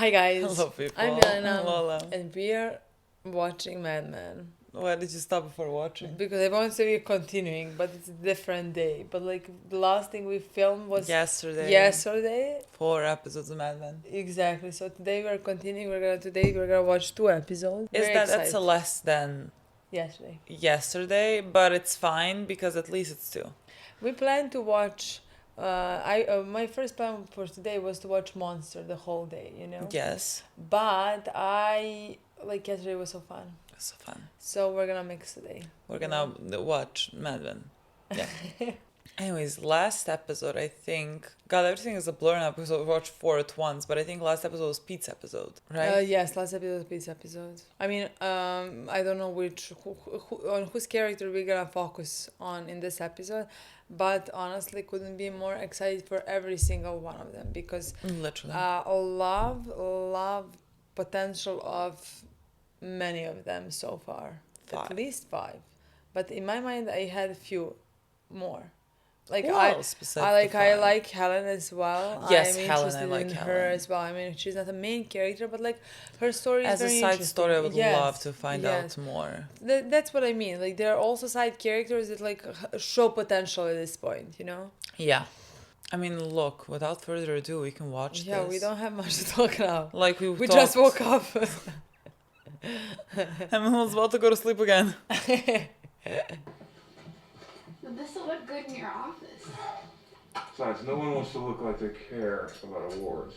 Hi guys. Hello people. I'm Milena. Lola. And we're watching Mad Men. Why did you stop before watching? Because I want to say we're continuing, but it's a different day. But like the last thing we filmed was Yesterday. 4 episodes of Mad Men. Exactly. So today we're continuing. Today we're gonna watch 2 episodes. That's a less than yesterday, but it's fine because at least it's 2. We plan to watch. My first plan for today was to watch Monster the whole day. Yes. But yesterday was so fun. So fun. So we're gonna mix today. We're gonna watch Mad Men. Yeah. Anyways, last episode, I think... God, everything is a blur now because we watched 4 at once, but I think last episode was Pete's episode, right? Yes, last episode was Pete's episode. I mean, I don't know on whose character we're gonna focus on in this episode, but honestly, couldn't be more excited for every single one of them because... Literally. love potential of many of them so far. 5. At least 5. But in my mind, I had a few more. Like Who else besides I like Helen as well. Yes, I'm Helen, interested I like in Helen. her as well. I mean, she's not a main character, but like her story is As a very side interesting. story, I would Yes, love to find out more. That's what I mean. Like there are also side characters that like show potential at this point. Yeah. I mean, look, without further ado, we can watch this. Yeah, we don't have much to talk now. Like we just woke up. Emily's about to go to sleep again. This will look good in your office. Besides, no one wants to look like they care about awards.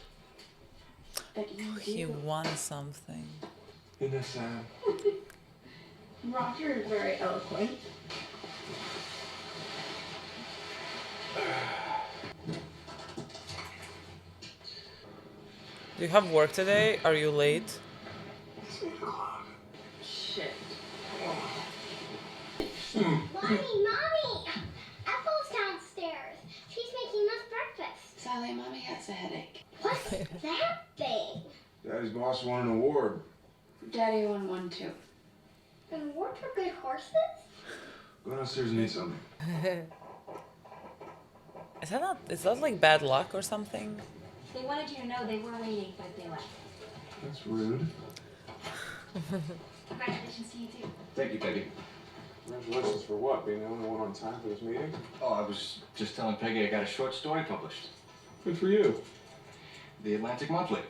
But you He do. won something. Isn't that sad? Roger is very eloquent. Do you have work today? Are you late? It's 8 o'clock. Shit. Mommy! Ethel's downstairs. She's making us breakfast. Sally, Mommy has a headache. What's that thing? Daddy's boss won an award. Daddy won one too. An award for good horses? Go downstairs and eat something. Is that like bad luck or something? They wanted you to know they were waiting, but they left. That's rude. Congratulations to you too. Thank you, Peggy. Congratulations for what? Being the only one on time for this meeting? Oh, I was just telling Peggy I got a short story published. Good for you. The Atlantic Monthly.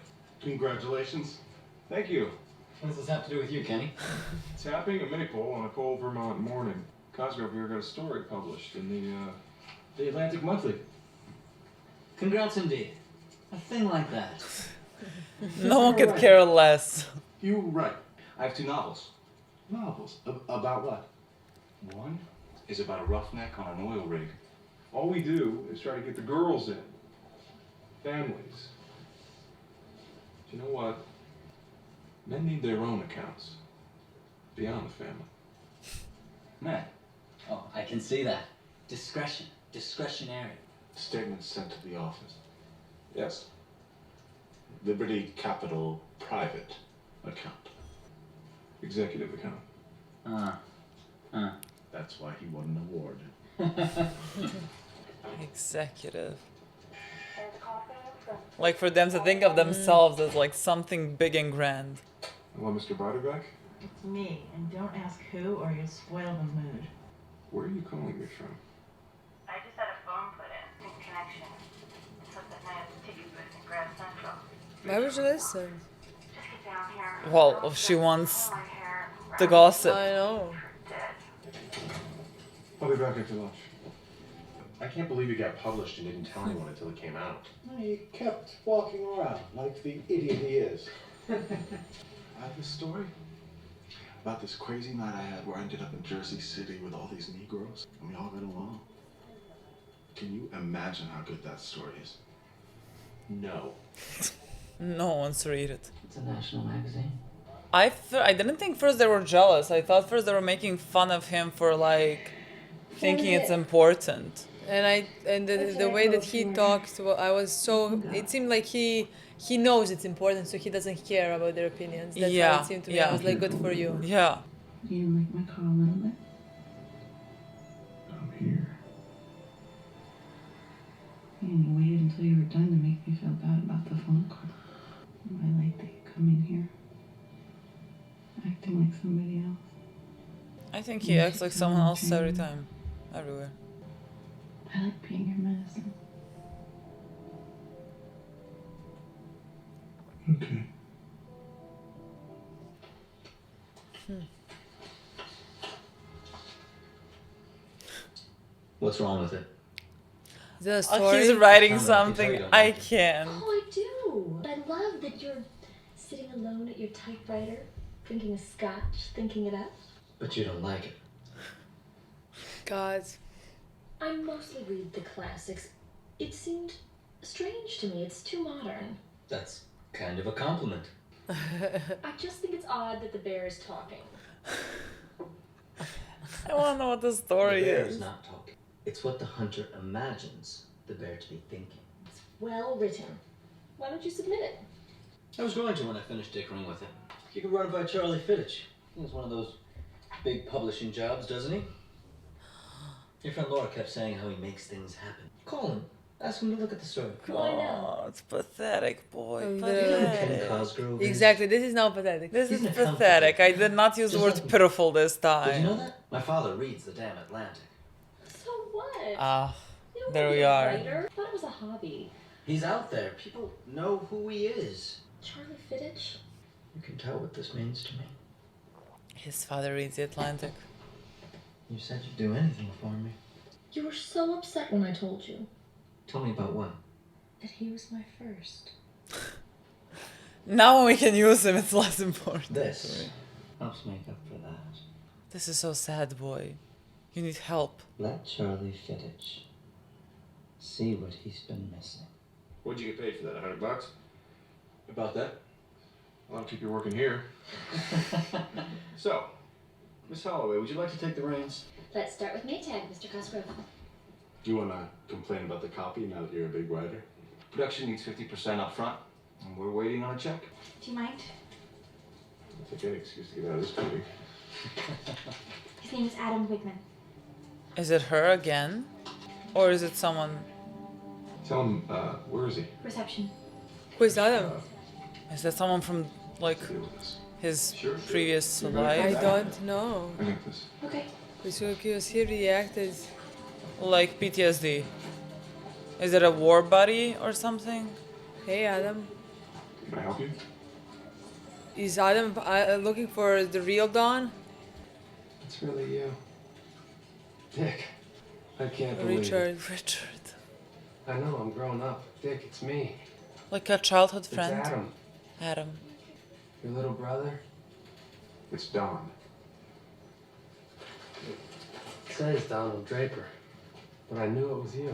Congratulations. Thank you. What does this have to do with you, Kenny? Tapping a maple on a cold Vermont morning. Cosgrove here got a story published in the Atlantic Monthly. Congrats indeed. A thing like that. No one could care less. You right. I have 2 novels. Novels. About what? One is about a roughneck on an oil rig. All we do is try to get the girls in. Families. Do you know what? Men need their own accounts. Beyond the family. Man. Oh, I can see that. Discretion. Discretionary. Statement sent to the office. Yes. Liberty Capital Private Account. Executive account. That's why he won an award. Executive. Like for them to think of themselves as like something big and grand. Hello, Mr. Biderbeck. It's me, and don't ask who or you'll spoil the mood. Where are you calling me from? I just had a phone put in connection. It's up at night at the ticket booth in Grand Central. Why would you listen? Just get down here. Well, she wants Pull my hair, the wrap gossip. I know. it dead. I'll be back after lunch. I can't believe it got published and didn't tell anyone until it came out. He kept walking around like the idiot he is. I have this story about this crazy night I had where I ended up in Jersey City with all these Negroes and we all got along. Can you imagine how good that story is? No. No one wants to read it. It's a national magazine. I didn't think first they were jealous. I thought first they were making fun of him for like thinking it's important. And the way that he talks, I was so... It seemed like he knows it's important, so he doesn't care about their opinions. That's how it seemed to me. I was like, good for you. Yeah. You didn't like my call a little bit? I'm here. And you waited until you were done to make me feel bad about the phone call. Am I like coming here, acting like somebody else. I think he acts like someone else every time. Everywhere. I like being your medicine. Okay. What's wrong with it? The Oh, story. he's writing Come on, something. you don't I like it. can. Oh, I do. I love that you're sitting alone at your typewriter, drinking a scotch, thinking it up. But you don't like it. God. I mostly read the classics. It seemed strange to me. It's too modern. That's kind of a compliment. I just think it's odd that the bear is talking. I want to know what the story The bear is. is not talking. It's what the hunter imagines the bear to be thinking. It's well written. Why don't you submit it? I was going to when I finished dickering with it. You can run it by Charlie Fittich. He has one of those big publishing jobs, doesn't he? Your friend Laura kept saying how he makes things happen. Call him. Ask him to look at the story. Why not? Oh, it's pathetic, boy. Oh, You know who Ken Pathetic. Cosgrove is? Exactly. This is now pathetic. This He's is an accountant. pathetic. I did not use the Just word like- pitiful this Did you time. know that? My father reads the damn Atlantic. So what? Ah, You don't there wanna we be a are. writer? I thought it was a hobby. He's out there. People know who he is. Charlie Fittich? You can tell what this means to me. His father reads the Atlantic. You said you'd do anything for me. You were so upset when I told you Tell me about what? that he was my first. Now when we can use him, it's less important. This helps make up for that. This is so sad, boy. You need help. Let Charlie Fittich see what he's been missing. What'd you get paid for that? $100? About that? I'll keep you working here. So, Miss Holloway, would you like to take the reins? Let's start with Maytag, Mr. Cosgrove. Do you want to complain about the copy now that you're a big writer? Production needs 50% up front, and we're waiting on a check. Do you mind? I'll take any excuse to get out of this meeting. His name is Adam Wigman. Is it her again? Or is it someone... Tell him, where is he? Reception. Who is Adam? Is that someone from, like, Deal with this. his Sure. previous You're I life? don't know. I got this. Okay. Because he reacted. Like PTSD. Is it a war buddy or something? Hey, Adam. Can I help you? Is Adam looking for the real Dawn? It's really you. Dick. I can't believe Richard. Richard. it. I know, I'm growing up. Dick, it's me. Like a childhood It's friend? Adam. Adam. Your little brother. It's Don. It says Donald Draper. But I knew it was you.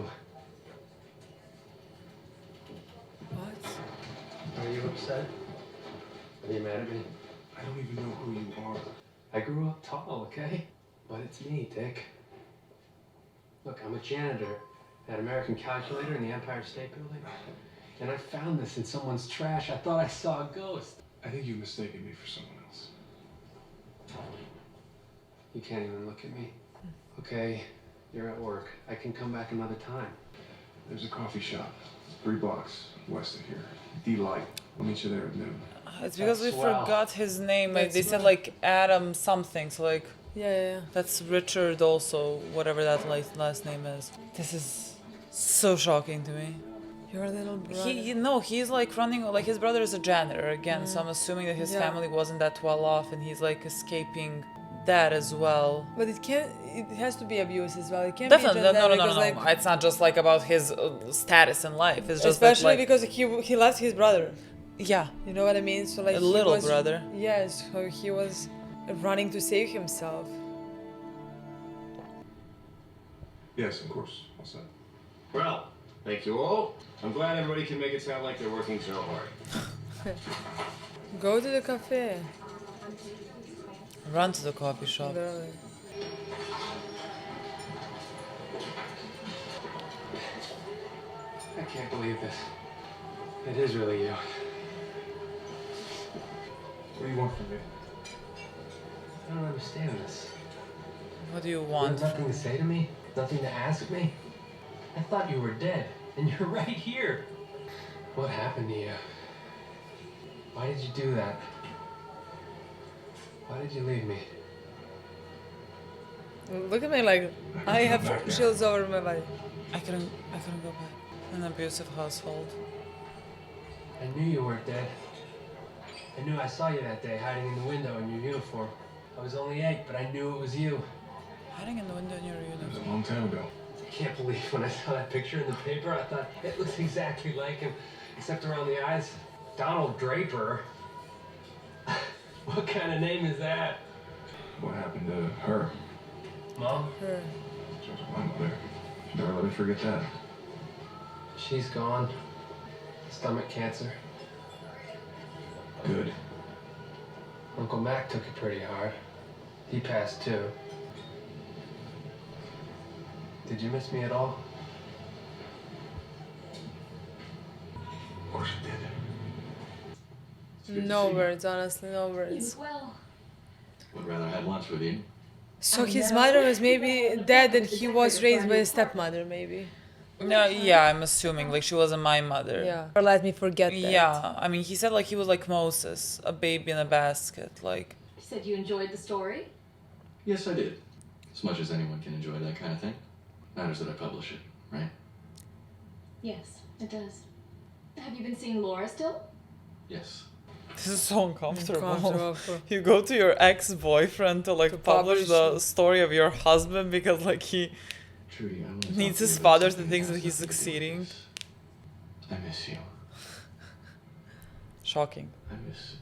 What? Are you upset? Are you mad at me? I don't even know who you are. I grew up tall, okay? But it's me, Dick. Look, I'm a janitor at American Calculator in the Empire State Building. And I found this in someone's trash. I thought I saw a ghost. I think you've mistaken me for someone else. You can't even look at me. Okay, you're at work. I can come back another time. There's a coffee shop, 3 blocks west of here. Delight. I'll meet you there at noon. It's because we That's swell. forgot his name. Like, That's they said swell. like Adam something. So like Yeah. that's Richard also, whatever that last name is. This is so shocking to me. Your little brother. He's like running, like his brother is a janitor again, so I'm assuming that his Yeah. family wasn't that well off and he's like escaping that as well. But it can't. It has to be abuse as well. It can't Definitely, be just no, that no, because, no. like, It's not just like about his status in life. It's just especially that, like, because he lost his brother. yeah, You know what I mean? So like a he little was, brother. Yes, so he was running to save himself. Yes, of course. All set. Well, thank you all. I'm glad everybody can make it sound like they're working so hard. Go to the cafe. Run to the coffee shop. Literally. I can't believe this. It is really you. What do you want from me? I don't understand this. What do you You have want? nothing to say to me? Nothing to ask me? I thought you were dead, and you're right here. What happened to you? Why did you do that? Why did you leave me? Look at me like I have chills over my body. I couldn't go back. An abusive household. I knew you weren't dead. I knew I saw you that day hiding in the window in your uniform. I was only 8, but I knew it was you. Hiding in the window in your It was uniform. a long time ago. I can't believe when I saw that picture in the paper, I thought it looks exactly like him, except around the eyes. Donald Draper. What kind of name is that? What happened to her? Mom? Her. She was my mother. Never let me forget that. She's gone. Stomach cancer. Good. Uncle Mac took it pretty hard. He passed too. Did you miss me at all? Of course I did. It's good to No see you. words, honestly, no You words. as well. Would rather have lunch with you. So I his know. mother was maybe dead and he was Decorated raised for by a a new stepmother, maybe. No, yeah, I'm assuming like she wasn't my mother. Yeah. Or let me forget that. Yeah, I mean, he said like he was like Moses, a baby in a basket. Like, You said you enjoyed the story? Yes, I did. As much as anyone can enjoy that kind of thing. Matters that I publish it, right? Yes, it does. Have you been seeing Laura still? Yes. this is so uncomfortable. Uncomfortable. You go to your ex-boyfriend to like publish the story of your husband because like he Trudy, I want needs his father to think that he's succeeding. I miss you. Shocking. I miss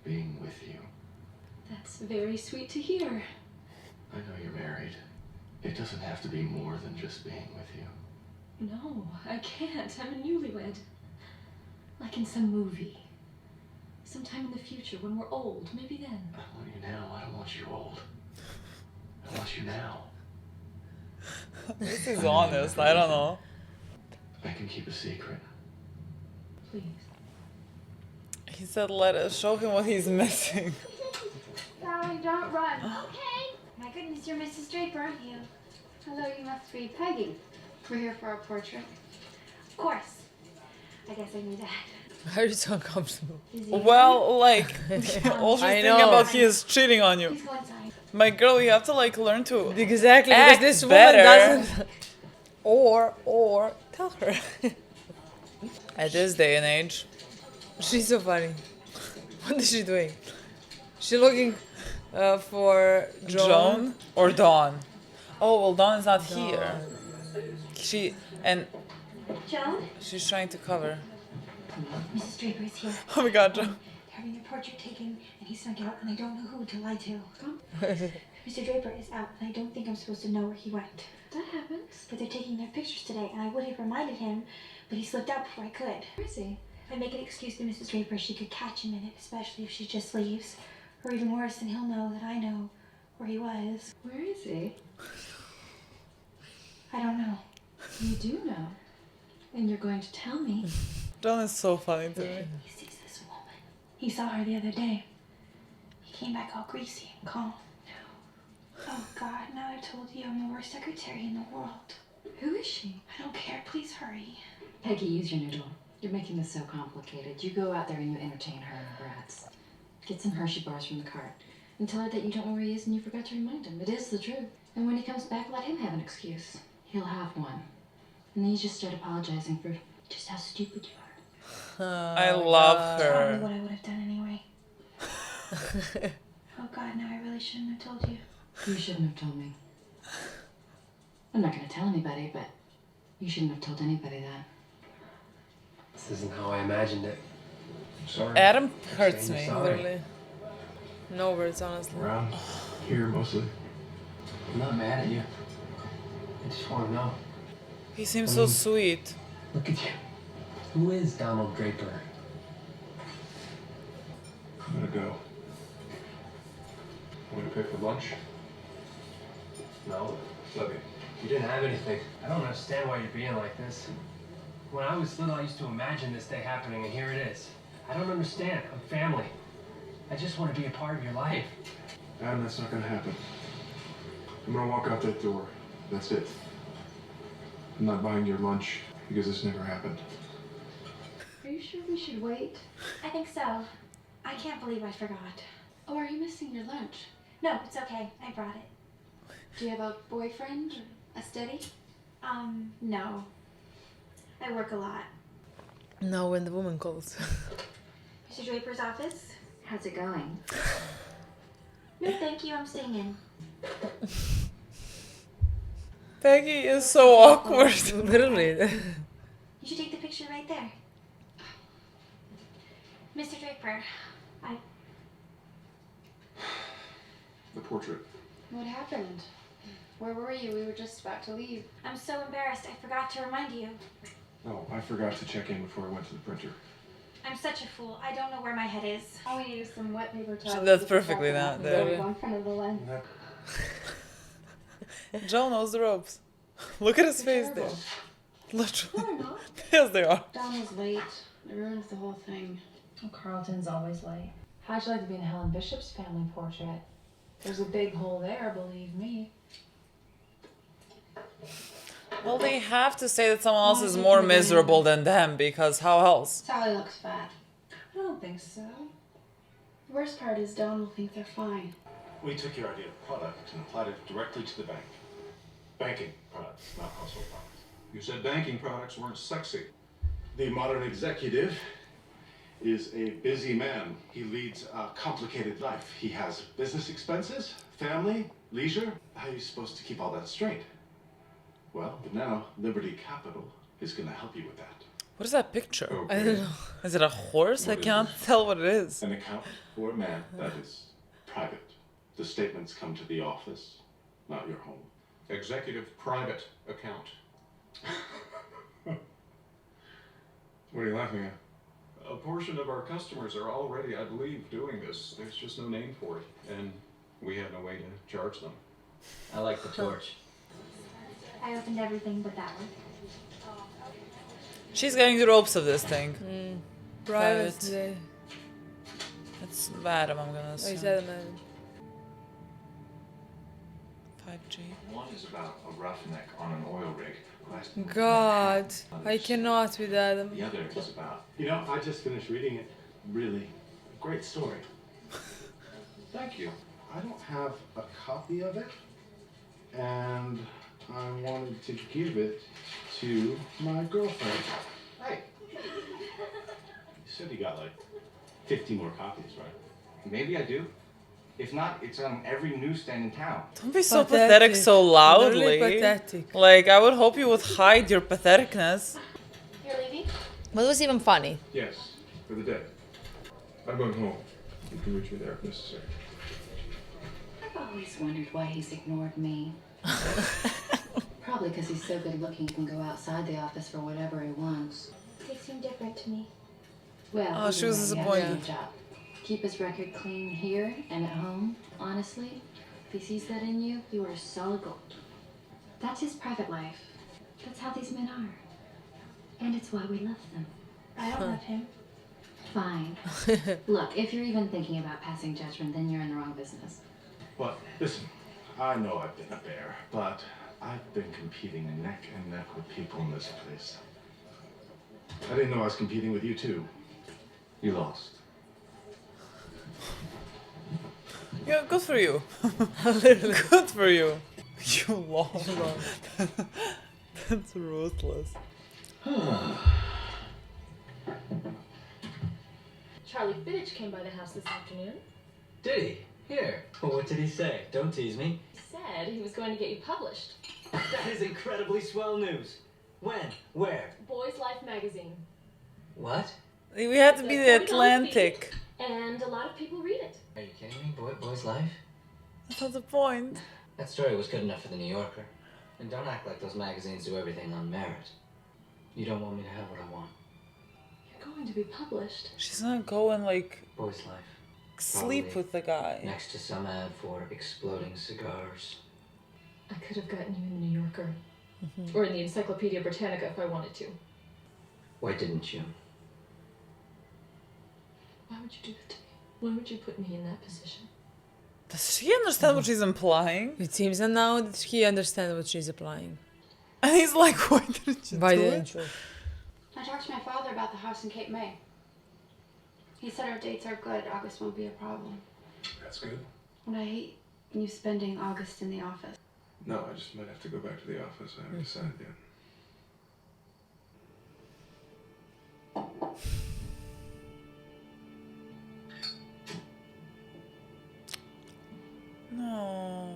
being with you. That's very sweet to hear. I know you're married. It doesn't have to be more than just being with you. No, I can't. I'm a newlywed. Like in some movie. Sometime in the future when we're old, maybe then. I want you now. I don't want you old. I want you now. This is honest. I don't know. I can keep a secret. Please. He said, "Let us show him what he's missing." Sally, don't run. Okay. My goodness, you're Mrs. Draper, aren't you? Hello, you must be Peggy. We're here for our portrait. Of course. I guess I knew that. How are you so uncomfortable? Is he Well, like, all she's I thinking know. about he is cheating on you. Please go inside. My girl, you have to like learn to Exactly, act because this better. woman doesn't. Or tell her. At this day and age. She's so funny. What is she doing? She looking for Joan or Dawn? Oh, well, Dawn is not here. Joan? She's trying to cover. Mrs. Draper is here. Oh my god, Joan. Having their portrait taken, and he snuck out, and I don't know who to lie to. Mr. Draper is out, and I don't think I'm supposed to know where he went. That happens. But they're taking their pictures today, and I would have reminded him, but he slipped out before I could. Where is he? If I make an excuse to Mrs. Draper, she could catch him in it, especially if she just leaves. Or even worse, then he'll know that I know where he was. Where is he? I don't know. You do know. And you're going to tell me. Dawn is so funny to me. He sees this woman. He saw her the other day. He came back all greasy and calm. Oh God, now I've told you I'm the worst secretary in the world. Who is she? I don't care, please hurry. Peggy, use your noodle. You're making this so complicated. You go out there and you entertain her and her brats. Get some Hershey bars from the cart. And tell her that you don't know where he is and you forgot to remind him. It is the truth. And when he comes back, let him have an excuse. He'll have one. And then you just start apologizing for just how stupid you are. I love Probably her. what I would have done anyway. Oh God, now I really shouldn't have told you. You shouldn't have told me. I'm not going to tell anybody, but you shouldn't have told anybody that. This isn't how I imagined it. I'm sorry. Adam hurts Saying me. sorry. Literally. No words, honestly. Around here mostly. I'm not mad at you. I just want to know. He seems so sweet. Look at you. Who is Donald Draper? I'm gonna go. Want to pay for lunch? No. Love you. You didn't have anything. I don't understand why you're being like this. When I was little, I used to imagine this day happening, and here it is. I don't understand. I'm family. I just want to be a part of your life. Adam, that's not gonna happen. I'm gonna walk out that door. That's it. I'm not buying your lunch because this never happened. Are you sure we should wait? I think so. I can't believe I forgot. Oh, are you missing your lunch? No, it's okay. I brought it. Do you have a boyfriend? A steady? No. I work a lot. No, when the woman calls. Mr. Draper's office? How's it going? No, thank you. I'm staying in. Peggy is so awkward. Literally. You should take the picture right there. Mr. Draper, The portrait. What happened? Where were you? We were just about to leave. I'm so embarrassed. I forgot to remind you. Oh, I forgot to check in before I went to the printer. I'm such a fool. I don't know where my head is. All we need is some wet paper towels. That's perfectly not there. In front of the lens. Joe knows the ropes. Look at his face there. Literally. No, not. Yes, they are. Dawn was late. It ruins the whole thing. Oh, Carlton's always late. How'd you like to be in Helen Bishop's family portrait? There's a big hole there, believe me. Well, they have to say that someone else is more miserable than them, because how else? Sally looks fat. I don't think so. The worst part is Dawn will think they're fine. We took your idea of product and applied it directly to the bank. Banking products, not household products. You said banking products weren't sexy. The modern executive is a busy man. He leads a complicated life. He has business expenses, family, leisure. How are you supposed to keep all that straight? Well, but now Liberty Capital is going to help you with that. What is that picture? Okay. I don't know. Is it a horse? What I is cannot it? tell what it is. An account for a man that is private. The statements come to the office, not your home. Executive private account. What are you laughing at? A portion of our customers are already, I believe, doing this. There's just no name for it, and we have no way to charge them. I like the torch. I opened everything but that one. She's getting the ropes of this thing. Private. Private. It's Madam, I'm gonna Oh, you assume. said man. 5G. One is about a roughneck on an oil rig who has to God, I cannot with Adam. The other is about, I just finished reading it. Really, great story. Thank you. I don't have a copy of it, and I wanted to give it to my girlfriend. Hey, you said you got like 50 more copies, right? Maybe I do. If not, it's on every newsstand in town. Don't be so pathetic so loudly. Literally pathetic. Like, I would hope you would hide your patheticness. You're leaving? But it was even funny. Yes, for the day. I'm going home. You can reach me there if necessary. I've always wondered why he's ignored me. Probably because he's so good looking he can go outside the office for whatever he wants. They seem different to me. Well, Oh, she was either way, he has disappointed. a job. Keep his record clean here and at home. Honestly, if he sees that in you, you are solid gold. That's his private life. That's how these men are. And it's why we love them. I don't love him. Fine. Look, if you're even thinking about passing judgment, then you're in the wrong business. But listen, I know I've been a bear, but I've been competing neck and neck with people in this place. I didn't know I was competing with you too. You lost. Yeah, good for you. Good for you. You lost. That's ruthless. Charlie Fittich came by the house this afternoon. Did he? Here. Well, what did he say? Don't tease me. He said he was going to get you published. That is incredibly swell news. When? Where? Boys Life magazine. What? We had to be the $40 Atlantic. fee, and a lot of people read it. Are you kidding me? Boy's Life? That's not the point. That story was good enough for the New Yorker. And don't act like those magazines do everything on merit. You don't want me to have what I want. You're going to be published. She's gonna go and like Boy's Life. sleep Probably with the guy. Next to some ad for exploding cigars. I could have gotten you in the New Yorker. Or in the Encyclopedia Britannica if I wanted to. Why didn't you? Why would you do that to me? Why would you put me in that position? Does she understand what she's implying? It seems that now that he understands what she's applying. And he's like, why didn't you Why do didn't it? you? I talked to my father father about the house in Cape May. He said our dates are good. August won't be a problem. That's good. And I hate you spending August in the office. No, I just might have to go back to the office. I haven't decided yet. No.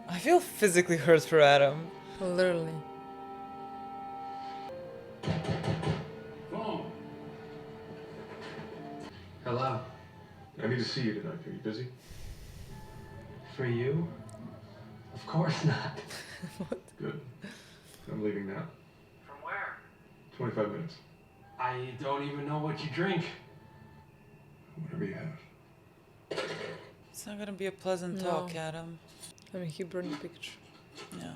I feel physically hurt for Adam. Literally. Phone. Hello. I need to see you tonight. Are you busy? For you? Of course not. Good. I'm leaving now. From where? 25 minutes. I don't even know what you drink. Whatever you have. It's not gonna be a pleasant No. talk, Adam. I mean, he burned the picture. Yeah.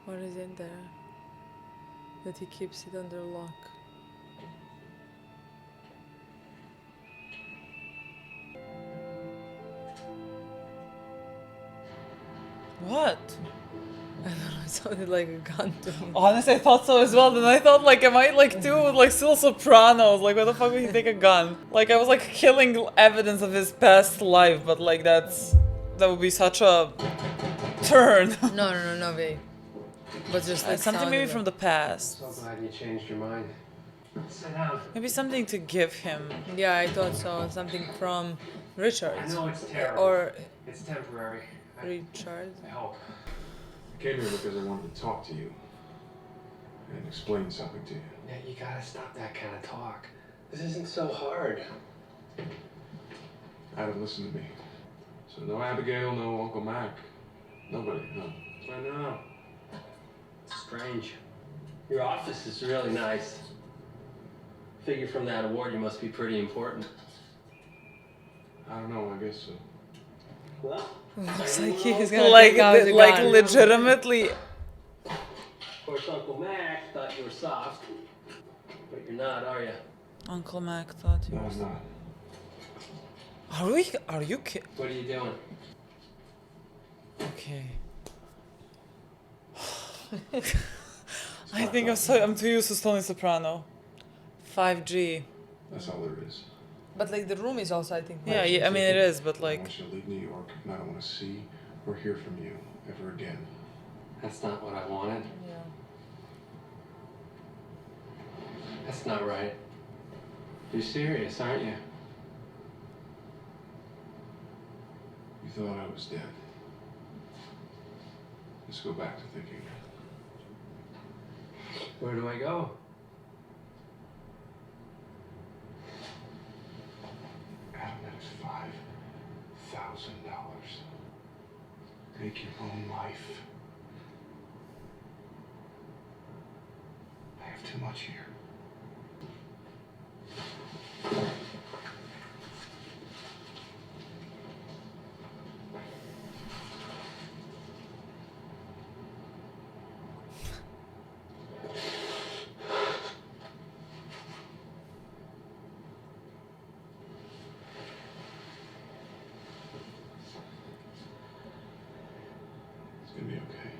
What is in there? That he keeps it under lock. What? I don't know, it sounded like a gun to me. Honestly, I thought so as well. Then I thought, like, am I like too like still Sopranos? Like, where the fuck would he take a gun? Like, I was like killing evidence of his past life, but like that would be such a turn. No, babe. But just like something maybe sounded from the past. So glad you changed your mind. Sit down. Maybe something to give him. Yeah, I thought so. Something from Richard. I know it's terrible. Or It's temporary. Richard. I hope. I came here because I wanted to talk to you. And explain something to you. Yeah, you gotta stop that kind of talk. This isn't so hard. Adam, listen to me. So no Abigail, no Uncle Mac. Nobody, no. I know. It's strange. Your office is really nice. Figure from that award you must be pretty important. I don't know, I guess so. Well, Looks like he's gonna Like, take out the like gun. legitimately. of course, Uncle Mac thought you were soft. But you're not, are you? Uncle Mac thought you No, was. I'm not. Are you kidding? What are you doing? Okay. I think I'm too used to Tony Soprano. 5G. That's all there is. But like the room is also, I think. Yeah, I mean it is, but I like. want you to leave New York, and I don't want to see or hear from you ever again. That's not what I wanted. Yeah. That's not right. You're serious, aren't you? You thought I was dead. Let's go back to thinking. Where do I go? Adam, that is $5,000. Make your own life. I have too much here. It's gonna be okay.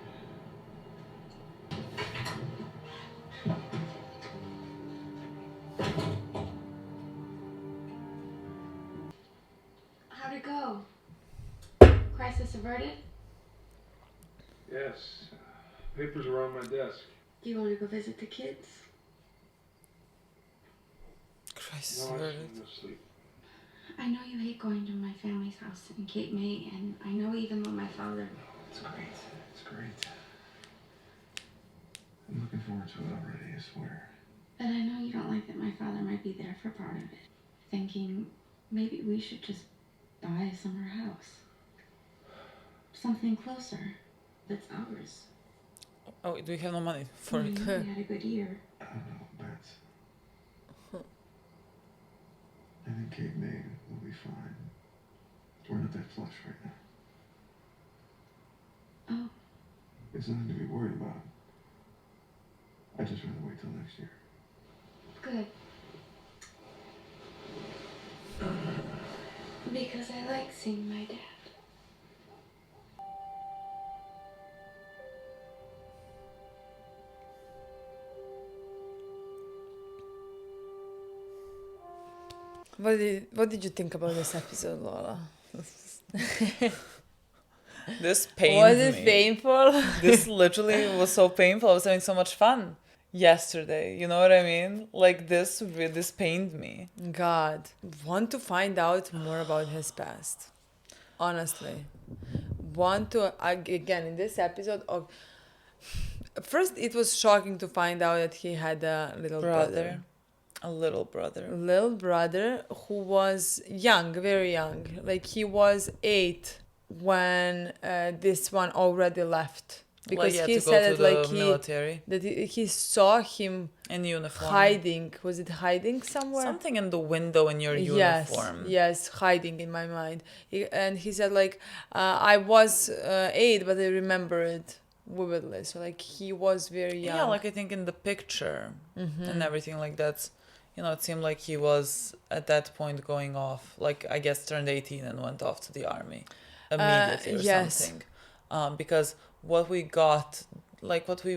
How'd it go? Crisis averted? Yes. Papers are on my desk. Do you want to go visit the kids? Christ, No, I word. should go sleep. I know you hate going to my family's house in Cape May, and I know even though my father... It's great. It's great. I'm looking forward to it already, I swear. But I know you don't like that my father might be there for part of it. Thinking maybe we should just buy a summer house. Something closer. That's ours. Oh, do we have no money for We it? had a good year. I don't know, Bets. I think Cape May will be fine. We're not that flush right now. Oh. It's nothing to be worried about. I'd just rather wait till next year. Good. Because I like seeing my dad. What did you think about this episode, Lola? This pained Was it me. painful? This literally was so painful. I was having so much fun yesterday. You know what I mean? Like this pained me. God, want to find out more about his past. Honestly, want to again in this episode of. First, it was shocking to find out that he had a little brother. A little brother. Little brother who was young, very young. Like he was 8 when this one already left. Because Like, he to go said to that like the military. he saw him In uniform. hiding. Was it hiding somewhere? Something in the window in your uniform. Yes, hiding in my mind. And he said like, I was 8, but I remember it vividly. So like he was very young. Yeah, like I think in the picture and everything like that, it seemed like he was at that point going off, like I guess turned 18 and went off to the army immediately or yes. something. Because what we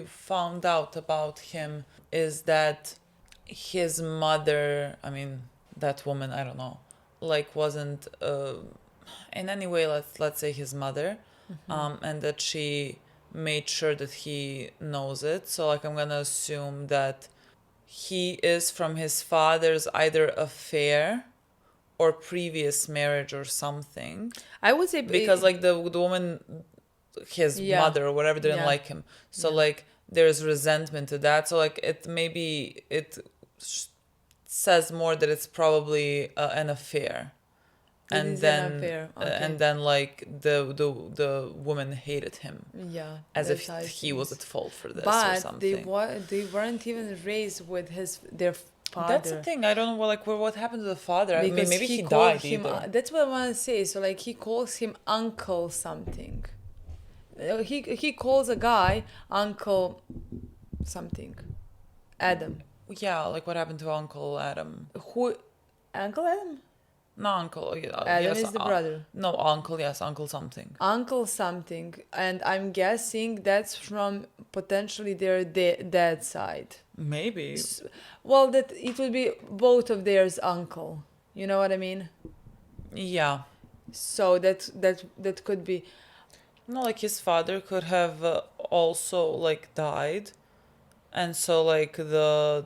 found out about him is that his mother, I mean, that woman, I don't know, like wasn't in any way, let's say his mother, and that she made sure that he knows it. So like I'm gonna assume that he is from his father's either affair or previous marriage or something. I would say because like the woman, his mother or whatever, didn't like him. So like there's resentment to that. So like it says more that it's probably an affair. And then like the woman hated him. Yeah. As if he was at fault for this or but something. they weren't even raised with their father. That's the thing. I don't know what happened to the father. Because I mean, maybe he called died him, either. that's what I want to say. So like he calls him uncle something. He calls a guy uncle something. Adam. Yeah, like what happened to Uncle Adam? Uncle Adam? No, Uncle. Adam yes, is the brother. No, Uncle. Yes, Uncle something. Uncle something, and I'm guessing that's from potentially their dad's side. Maybe. Well, that it would be both of theirs uncle. You know what I mean? Yeah. So that could be. No, like his father could have also like died. And so, like, the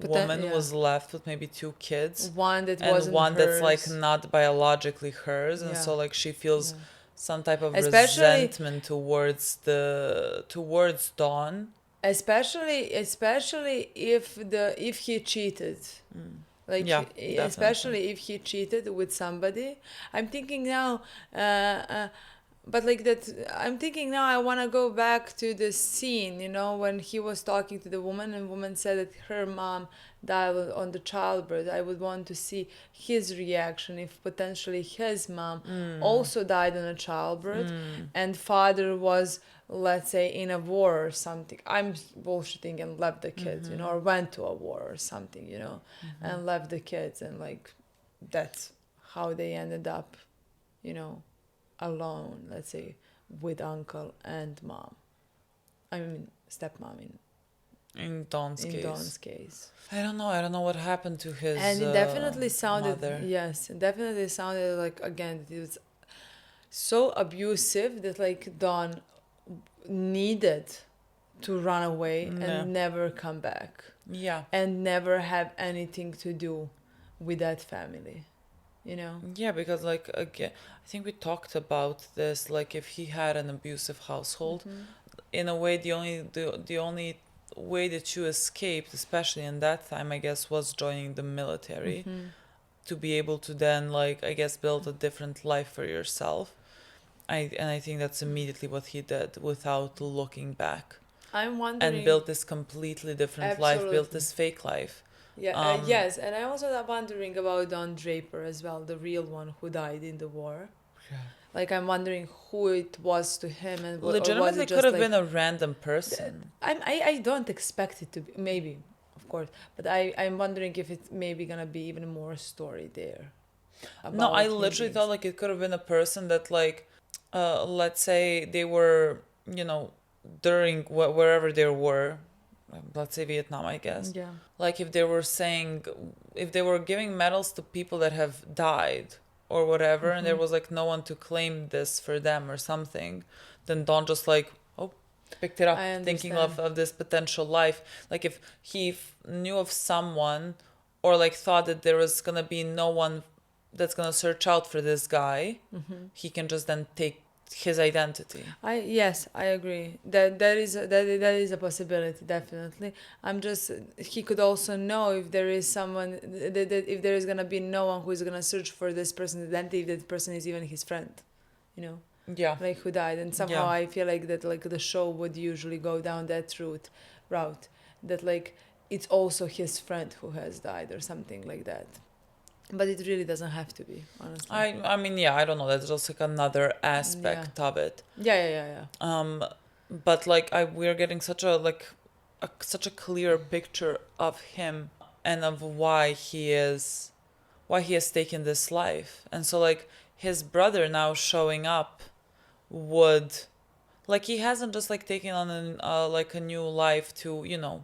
woman was left with maybe 2 kids. One that and wasn't one hers. that's, like, not biologically hers. And so, like, she feels some type of resentment towards Dawn. Especially if he cheated. Like, especially if he cheated with somebody. I'm thinking now... But like that, I'm thinking now I want to go back to the scene, when he was talking to the woman and woman said that her mom died on the childbirth. I would want to see his reaction if potentially his mom also died on a childbirth and father was, let's say, in a war or something. I'm bullshitting and left the kids, or went to a war or something, and left the kids. And like, that's how they ended up, alone, let's say, with uncle and mom. I mean, stepmom in Dawn's case. I don't know what happened to his and it definitely sounded mother. Yes, it definitely sounded like, again, it was so abusive that like Dawn needed to run away and never come back. Yeah. And never have anything to do with that family. Yeah, because like again, I think we talked about this. Like, if he had an abusive household, in a way, the only way that you escaped, especially in that time, I guess, was joining the military, to be able to then, like, I guess, build a different life for yourself. I think that's immediately what he did without looking back. I'm wondering. And built this completely different life, built this fake life. Yeah, yes, and I also am wondering about Don Draper as well, the real one who died in the war. Yeah. Like, I'm wondering who it was to him, and legitimately could have been a random person. I don't expect it to be, maybe, of course, but I'm wondering if it's maybe gonna be even more story there. No, I literally thought like it could have been a person that, like, let's say they were, during wherever they were, let's say Vietnam, I guess. Yeah. Like if they were saying, if they were giving medals to people that have died or whatever, and there was like no one to claim this for them or something, then Don just like, oh, picked it up, I thinking understand. of this potential life. Like if he knew of someone or like thought that there was gonna be no one that's gonna search out for this guy, he can just then take his identity. Yes, I agree. That is a possibility, definitely. He could also know if there is someone that if there is gonna be no one who is gonna search for this person's identity, if that person is even his friend, you know, Yeah. like who died. And somehow Yeah. I feel like that like the show would usually go down that route, that like it's also his friend who has died or something like that. But it really doesn't have to be, honestly. I mean, yeah, I don't know. That's just like another aspect of it. Yeah. But like we're getting such a clear picture of him and of why he has taken this life. And so like his brother now showing up would, like, he hasn't just like taken on a new life to, you know,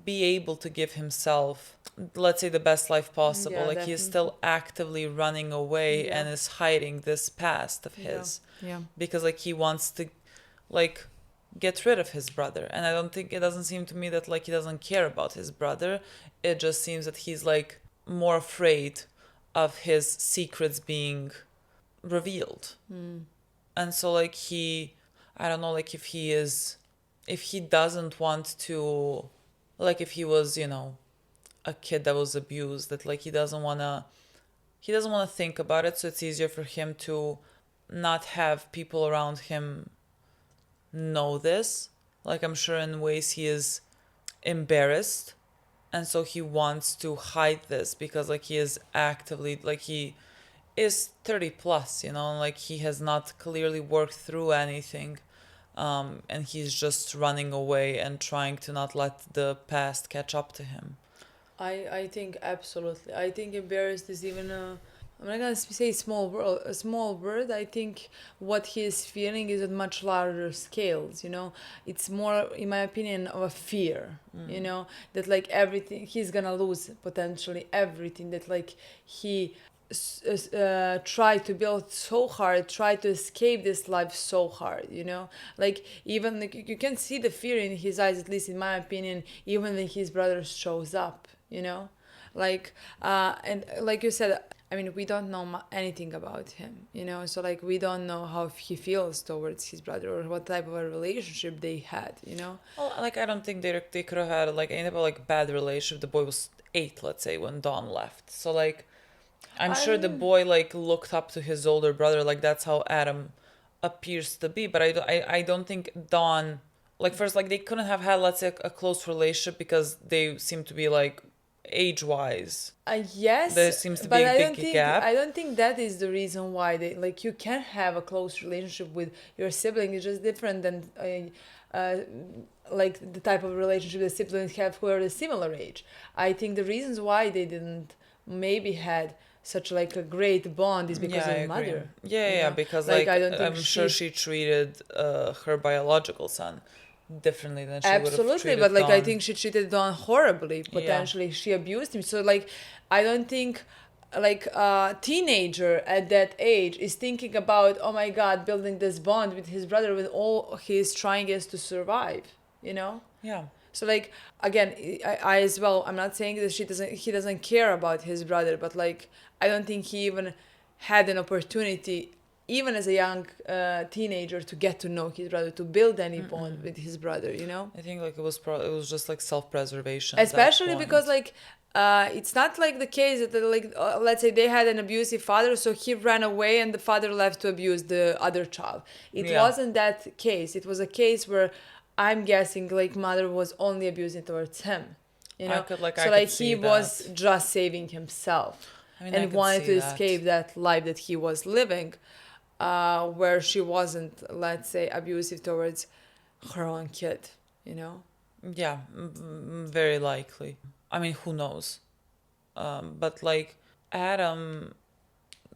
be able to give himself, let's say, the best life possible. Yeah, like he is still actively running away and is hiding this past of his. Yeah. Because like he wants to like get rid of his brother. And it doesn't seem to me that like he doesn't care about his brother. It just seems that he's like more afraid of his secrets being revealed. And so like I don't know, like if he doesn't want to, like if he was, you know, a kid that was abused, that like he doesn't want to think about it, so it's easier for him to not have people around him know this. Like I'm sure in ways he is embarrassed, and so he wants to hide this because like he is actively, like he is 30 plus, you know, and like he has not clearly worked through anything. And he's just running away and trying to not let the past catch up to him. I think absolutely. I think embarrassed is even I'm not gonna say a small word. I think what he is feeling is at much larger scales. You know, it's more, in my opinion, of a fear. You know, that like everything he's gonna lose potentially everything that like he tried to build so hard, tried to escape this life so hard, you know, like even like, you can see the fear in his eyes, at least in my opinion, even when his brother shows up, you know, like and like you said, I mean, we don't know anything about him, you know, so like we don't know how he feels towards his brother or what type of a relationship they had, you know. Well, like I don't think they could have had like any type of like bad relationship. The boy was 8, let's say, when Dawn left, so like I'm sure the boy like looked up to his older brother, like that's how Adam appears to be. But I don't think Dawn, like first, like they couldn't have had, let's say, a close relationship because they seem to be like age-wise. Yes, there seems to but be a big gap. I don't think that is the reason why they like you can have a close relationship with your sibling. It's just different than like the type of relationship that siblings have who are a similar age. I think the reasons why they didn't maybe had such like a great bond is because of mother. Yeah, because like I don't think I'm sure she treated her biological son differently than she would have treated absolutely, but like Don. I think she treated Don horribly. Potentially, she abused him. So like, I don't think like a teenager at that age is thinking about, oh my God, building this bond with his brother when all he's trying is to survive. You know. Yeah. So like again, I as well. I'm not saying that he doesn't care about his brother, but like I don't think he even had an opportunity, even as a young teenager, to get to know his brother, to build any bond with his brother. You know. I think like it was just like self-preservation. Especially because like it's not like the case that like let's say they had an abusive father, so he ran away and the father left to abuse the other child. It wasn't that case. It was a case where I'm guessing like mother was only abusing towards him, you know. So like he was just saving himself, and wanted to escape that life that he was living, where she wasn't, let's say, abusive towards her own kid, you know. Yeah, very likely. I mean, who knows? But like Adam,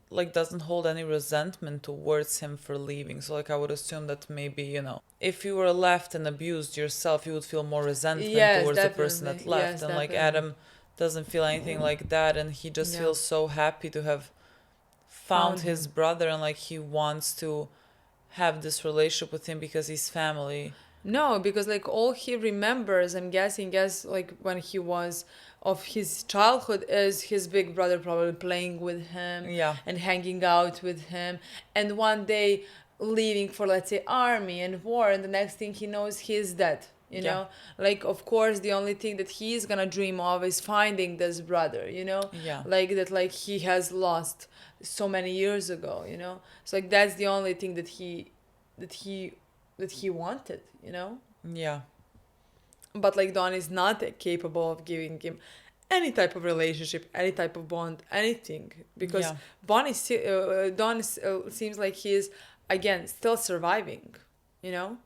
like doesn't hold any resentment towards him for leaving. So like I would assume that maybe, you know, if you were left and abused yourself, you would feel more resentment Yes, towards the person that definitely. left. Yes, And like definitely. Adam doesn't feel anything like that, and he just Yeah. feels so happy to have found his brother, and like he wants to have this relationship with him because he's family. No, because like all he remembers, I'm guessing, like when he was of his childhood is his big brother probably playing with him Yeah. and hanging out with him, and one day leaving for, let's say, army and war, and the next thing he knows he is dead. You Yeah. know, like of course the only thing that he's gonna dream of is finding this brother. You know, Yeah. like that, like he has lost so many years ago. You know, so like that's the only thing that he wanted. You know. Yeah. But like Don is not capable of giving him any type of relationship, any type of bond, anything, because Yeah. Don seems like he is again still surviving, you know,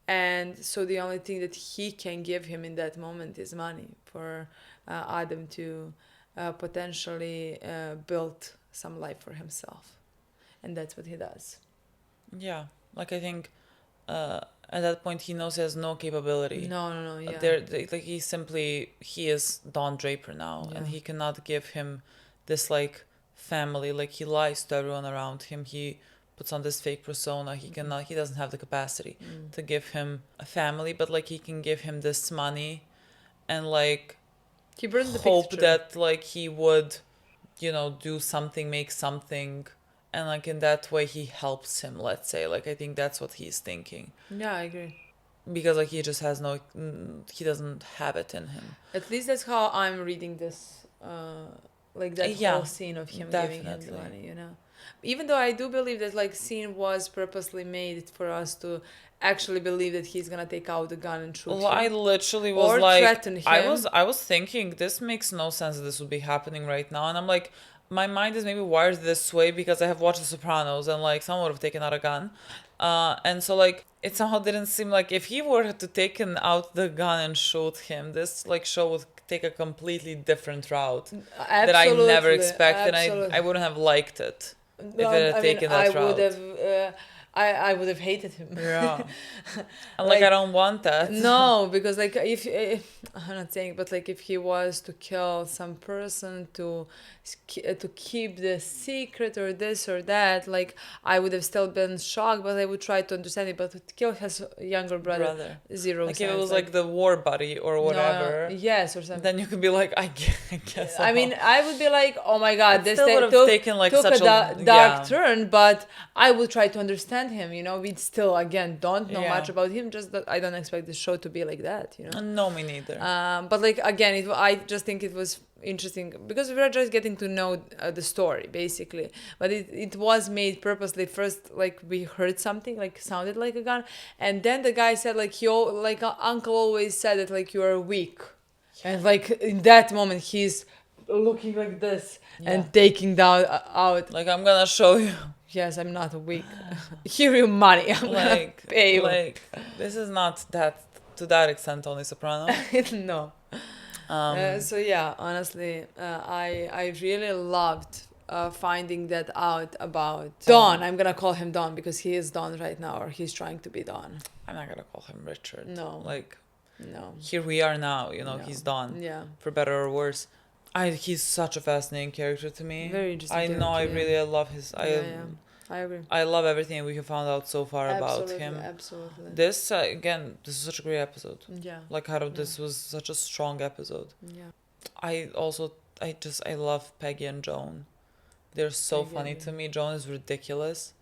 and so the only thing that he can give him in that moment is money for Adam to potentially build some life for himself, and that's what he does. Yeah. Like I think at that point he knows he has no capability. No, yeah. Like he is Don Draper now, and Yeah. he cannot give him this like family. Like he lies to everyone around him. He puts on this fake persona. He doesn't have the capacity to give him a family, but like he can give him this money, and like He brings the hope picture. that like he would, you know, do something, make something, and like in that way he helps him, let's say. Like I think that's what he's thinking, Yeah, I agree. because like he just has he doesn't have it in him. At least that's how I'm reading this, like that Yeah, whole scene of him giving him the definitely. money, you know. Even though I do believe that like scene was purposely made for us to actually believe that he's gonna take out the gun and shoot Well, I him. literally was Or like, threaten him. I was thinking this makes no sense that this would be happening right now, and I'm like, my mind is maybe wired this way because I have watched The Sopranos, and like someone would have taken out a gun, and so like it somehow didn't seem like if he were to taken out the gun and shoot him, this like show would take a completely different route that I never Absolutely, expected. absolutely. I wouldn't have liked it if No, it had I mean, taken that route. would have, I would have hated him. Yeah. And like I don't want that. No, because like if I'm not saying, but like if he was to kill some person to keep the secret or this or that, like I would have still been shocked, but I would try to understand it. But to kill his younger brother. Zero Like sense. if it was like the war buddy or whatever, yes, or something. then you could be like, I guess. I mean, I would be like, oh my god, It this still would have took, taken, like, took such a a- dark yeah. turn, but I would try to understand him. You know, we still again don't know Yeah. much about him. Just that I don't expect the show to be like that. You know. No, me neither. But like again, I just think it was interesting because we were just getting to know the story basically. But it was made purposely. First, like we heard something like sounded like a gun, and then the guy said like uncle always said that like you are weak, and like in that moment he's looking like this and taking down out. Like I'm gonna show you. Yes, I'm not weak. Here you money. I'm gonna pay you. Like this is not that to that extent only Soprano. No. So yeah, honestly, I really loved finding that out about Don. I'm gonna call him Don because he is Don right now, or he's trying to be Don. I'm not gonna call him Richard. No. Like No. here we are now, you know, No. he's Don. Yeah. For better or worse. He's such a fascinating character to me. Very interesting I know, character, I love his I agree. I love everything we have found out so far about him. Absolutely. This again, this is such a great episode. Yeah. Like this was such a strong episode. Yeah. I love Peggy and Joan. They're so funny to me. Joan is ridiculous.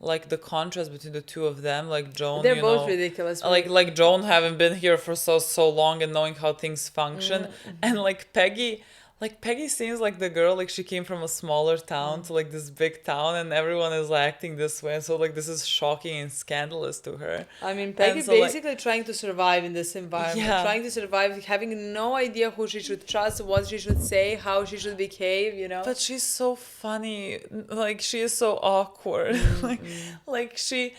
Like the contrast between the two of them, like Joan. They're both ridiculous. Like Joan having been here for so long and knowing how things function, and like Peggy. Like Peggy seems like the girl, like she came from a smaller town to like this big town, and everyone is acting this way. And so like this is shocking and scandalous to her. I mean, Peggy so, like, basically trying to survive in this environment, Yeah. trying to survive, having no idea who she should trust, what she should say, how she should behave, you know. But she's so funny. Like she is so awkward. Like she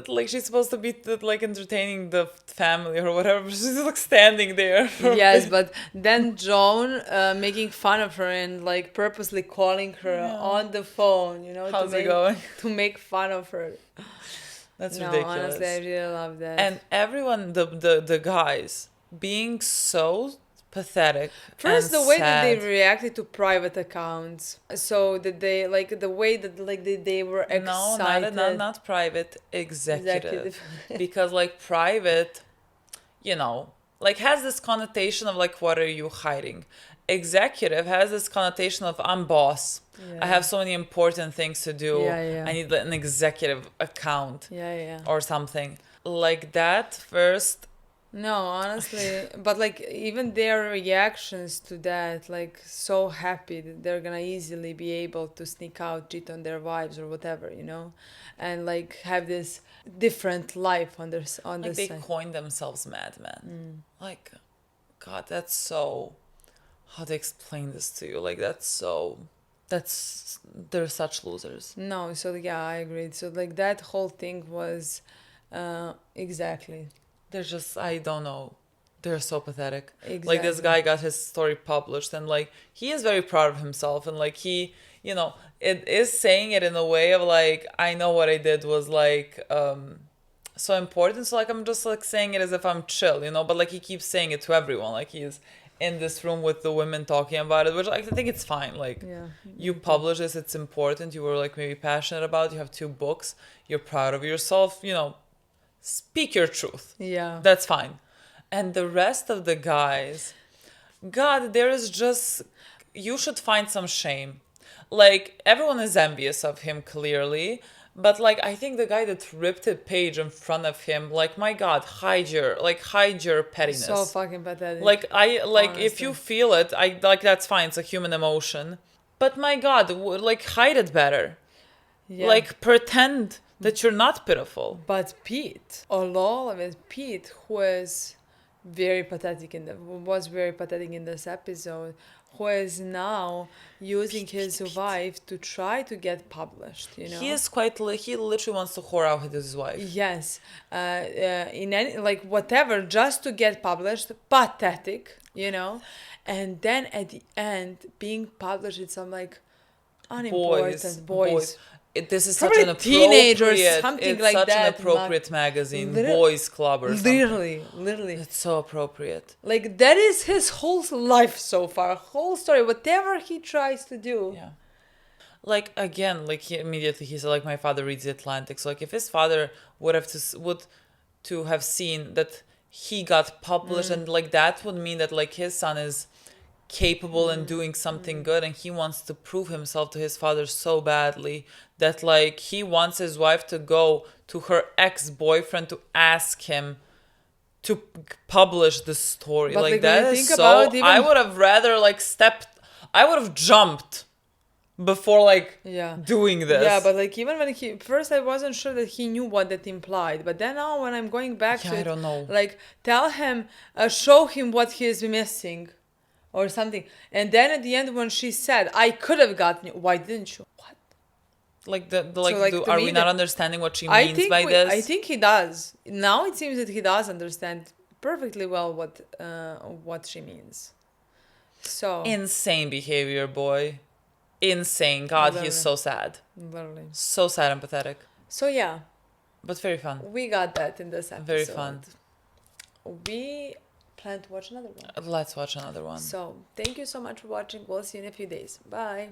like she's supposed to be like entertaining the family or whatever, but she's like standing there. For Yes, but then Joan making fun of her and like purposely calling her on the phone, you know, How's it going? to make fun of her. That's No, ridiculous. honestly, I really love that. And everyone, the guys, being so pathetic. First, and the way that they sad. reacted to private accounts, so that they like the way that like they were excited. No, not private, executive. Because like private, you know, like has this connotation of like, what are you hiding? Executive has this connotation of I'm boss. Yeah. I have so many important things to do. Yeah. I need an executive account. Yeah. Or something like that first. No, honestly, but like even their reactions to that, like so happy that they're gonna easily be able to sneak out, cheat on their wives or whatever, you know, and like have this different life on this They side. coined themselves madmen. Like, God, that's so. How to explain this to you? Like they're such losers. No, so yeah, I agree. So like that whole thing was, exactly. They're just, I don't know. They're so pathetic. Exactly. Like this guy got his story published and like he is very proud of himself and like he, you know, it is saying it in a way of like, I know what I did was like so important. So like I'm just like saying it as if I'm chill, you know, but like he keeps saying it to everyone. Like he's in this room with the women talking about it, which like, I think it's fine. Like you publish this, it's important. You were like maybe passionate about it. You have 2 books. You're proud of yourself, you know. Speak your truth. Yeah. That's fine. And the rest of the guys, God, there is just, you should find some shame. Like, everyone is envious of him, clearly. But, like, I think the guy that ripped a page in front of him, like, my God, hide your pettiness. So fucking pathetic. Like, honestly. if you feel it, that's fine. It's a human emotion. But, my God, like, hide it better. Yeah. Like, pretend that you're not pitiful. But Pete, or Lola with Pete, who is very pathetic was very pathetic in this episode, who is now using his wife to try to get published, you know. He is he literally wants to whore out his wife. Yes. In any, like whatever, just to get published. Pathetic, you know. And then at the end, being published in some like unimportant boys. This is Probably such an teenagers, appropriate, something it's like such that, an appropriate magazine, Literally- boys club or something. Literally. It's so appropriate. Like that is his whole life so far, whole story, whatever he tries to do. Yeah. Like again, like he said, like my father reads the Atlantic. So like if his father would have seen that he got published and like that would mean that like his son is capable and doing something good and he wants to prove himself to his father so badly that like he wants his wife to go to her ex-boyfriend to ask him to publish the story. But, like like, that when you is think so about even- I would have rather like I would have jumped before like doing this. Yeah, but like even when first I wasn't sure that he knew what that implied, but then now when I'm going back to I it, don't know. like tell him, show him what he is missing or something. And then at the end when she said, I could have gotten you, why didn't you? What? Like to are me we not that- understanding what she means by this? I think he does. Now it seems that he does understand perfectly well what she means. So Insane behavior, boy. Insane. God, he's so sad. Literally. So sad and pathetic. So yeah. But very fun. We got that in this episode. Very fun. We plan to watch another one. Let's watch another one. So thank you so much for watching. We'll see you in a few days. Bye.